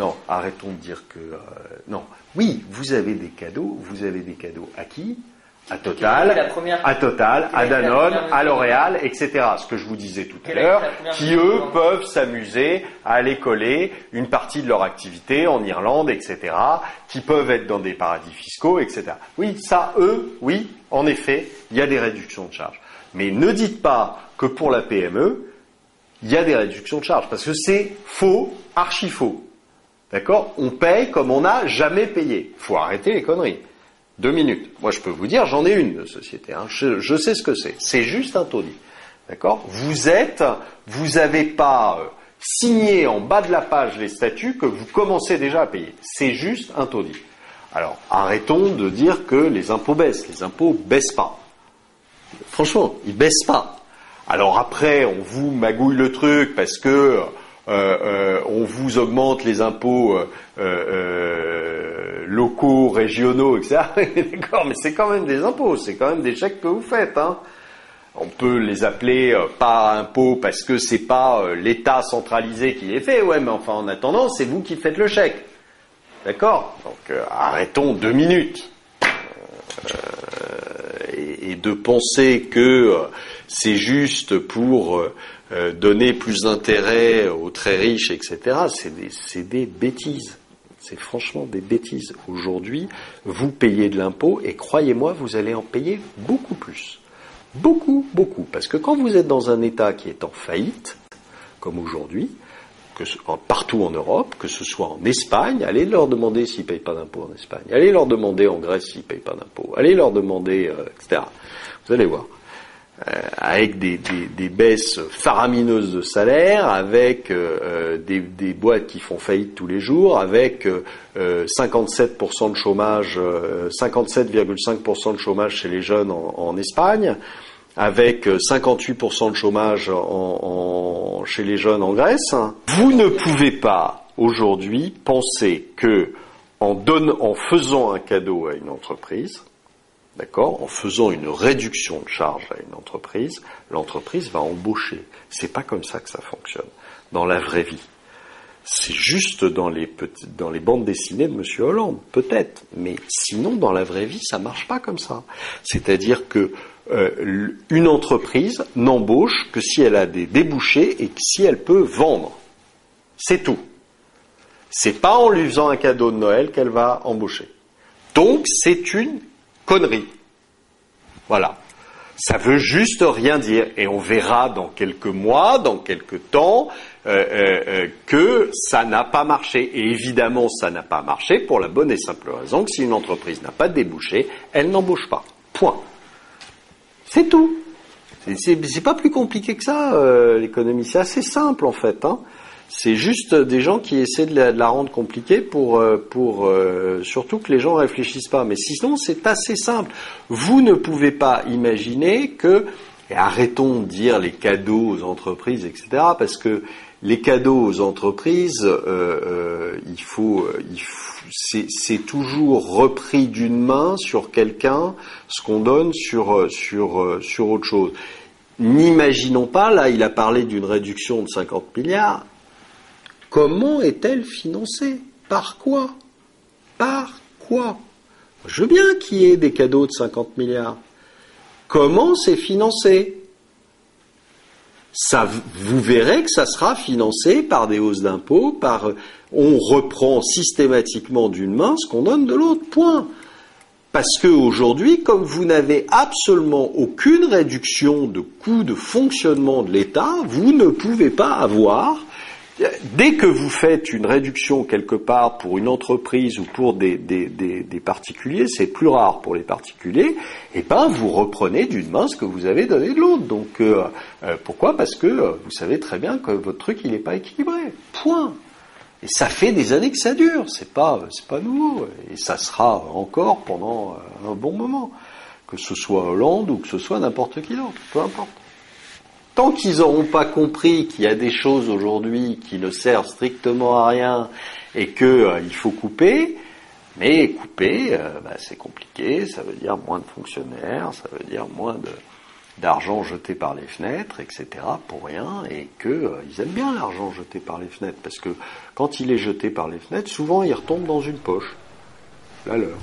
Non, arrêtons de dire que... non. Oui, vous avez des cadeaux à qui ? À Total, à Danone, à L'Oréal, etc. Ce que je vous disais tout à l'heure, qui eux peuvent s'amuser à aller coller une partie de leur activité en Irlande, etc., qui peuvent être dans des paradis fiscaux, etc. Oui, ça, eux, oui, en effet, il y a des réductions de charges. Mais ne dites pas que pour la PME, il y a des réductions de charges, parce que c'est faux, archi faux. D'accord ? On paye comme on n'a jamais payé. Faut arrêter les conneries. 2 minutes. Moi, je peux vous dire, j'en ai une de société. Hein. Je sais ce que c'est. C'est juste un taudis. D'accord ? Vous avez pas signé en bas de la page les statuts que vous commencez déjà à payer. C'est juste un taudis. Alors, arrêtons de dire que les impôts baissent. Les impôts baissent pas. Franchement, ils baissent pas. Alors après, on vous magouille le truc parce que on vous augmente les impôts locaux, régionaux, etc. D'accord, mais c'est quand même des impôts, c'est quand même des chèques que vous faites. Hein. On peut les appeler pas impôts parce que c'est pas l'État centralisé qui les fait. Ouais, mais enfin en attendant, c'est vous qui faites le chèque. D'accord ? Donc arrêtons 2 minutes. Et de penser que c'est juste pour donner plus d'intérêt aux très riches, etc., c'est des bêtises. C'est franchement des bêtises. Aujourd'hui, vous payez de l'impôt et croyez-moi, vous allez en payer beaucoup plus. Beaucoup, beaucoup. Parce que quand vous êtes dans un État qui est en faillite, comme aujourd'hui, partout en Europe, que ce soit en Espagne, allez leur demander s'ils ne payent pas d'impôts en Espagne, allez leur demander en Grèce s'ils ne payent pas d'impôts, allez leur demander, etc. Vous allez voir. Avec des baisses faramineuses de salaire, avec des boîtes qui font faillite tous les jours, avec 57% de chômage, 57,5% de chômage chez les jeunes en Espagne, avec 58% de chômage chez les jeunes en Grèce. Vous ne pouvez pas aujourd'hui penser que en faisant un cadeau à une entreprise, d'accord, en faisant une réduction de charge à une entreprise, l'entreprise va embaucher. C'est pas comme ça que ça fonctionne dans la vraie vie. C'est juste dans les bandes dessinées de Monsieur Hollande, peut-être, mais sinon dans la vraie vie, ça marche pas comme ça. C'est-à-dire que une entreprise n'embauche que si elle a des débouchés et que si elle peut vendre. C'est tout. C'est pas en lui faisant un cadeau de Noël qu'elle va embaucher. Donc c'est une connerie. Voilà. Ça veut juste rien dire. Et on verra dans quelques mois, dans quelques temps, que ça n'a pas marché. Et évidemment, ça n'a pas marché pour la bonne et simple raison que si une entreprise n'a pas de débouché, elle n'embauche pas. Point. C'est tout. C'est pas plus compliqué que ça, l'économie. C'est assez simple, en fait. Hein. C'est juste des gens qui essaient de la rendre compliquée pour surtout que les gens réfléchissent pas. Mais sinon, c'est assez simple. Vous ne pouvez pas imaginer que, et arrêtons de dire les cadeaux aux entreprises, etc., parce que les cadeaux aux entreprises, c'est toujours repris d'une main sur quelqu'un ce qu'on donne sur autre chose. N'imaginons pas, là, il a parlé d'une réduction de 50 milliards. Comment est-elle financée ? Par quoi ? Par quoi ? Je veux bien qu'il y ait des cadeaux de 50 milliards. Comment c'est financé ? Ça, vous verrez que ça sera financé par des hausses d'impôts, on reprend systématiquement d'une main ce qu'on donne de l'autre, point. Parce que aujourd'hui, comme vous n'avez absolument aucune réduction de coût de fonctionnement de l'État, vous ne pouvez pas avoir, dès que vous faites une réduction quelque part pour une entreprise ou pour des particuliers, c'est plus rare pour les particuliers, et ben vous reprenez d'une main ce que vous avez donné de l'autre. Donc pourquoi ? Parce que vous savez très bien que votre truc il n'est pas équilibré. Point. Et ça fait des années que ça dure. C'est pas nouveau. Et ça sera encore pendant un bon moment. Que ce soit Hollande ou que ce soit n'importe qui d'autre. Peu importe. Tant qu'ils n'auront pas compris qu'il y a des choses aujourd'hui qui ne servent strictement à rien et il faut couper, mais couper, c'est compliqué, ça veut dire moins de fonctionnaires, ça veut dire moins d'argent jeté par les fenêtres, etc., pour rien, et qu'ils aiment bien l'argent jeté par les fenêtres, parce que quand il est jeté par les fenêtres, souvent il retombe dans une poche, la leur.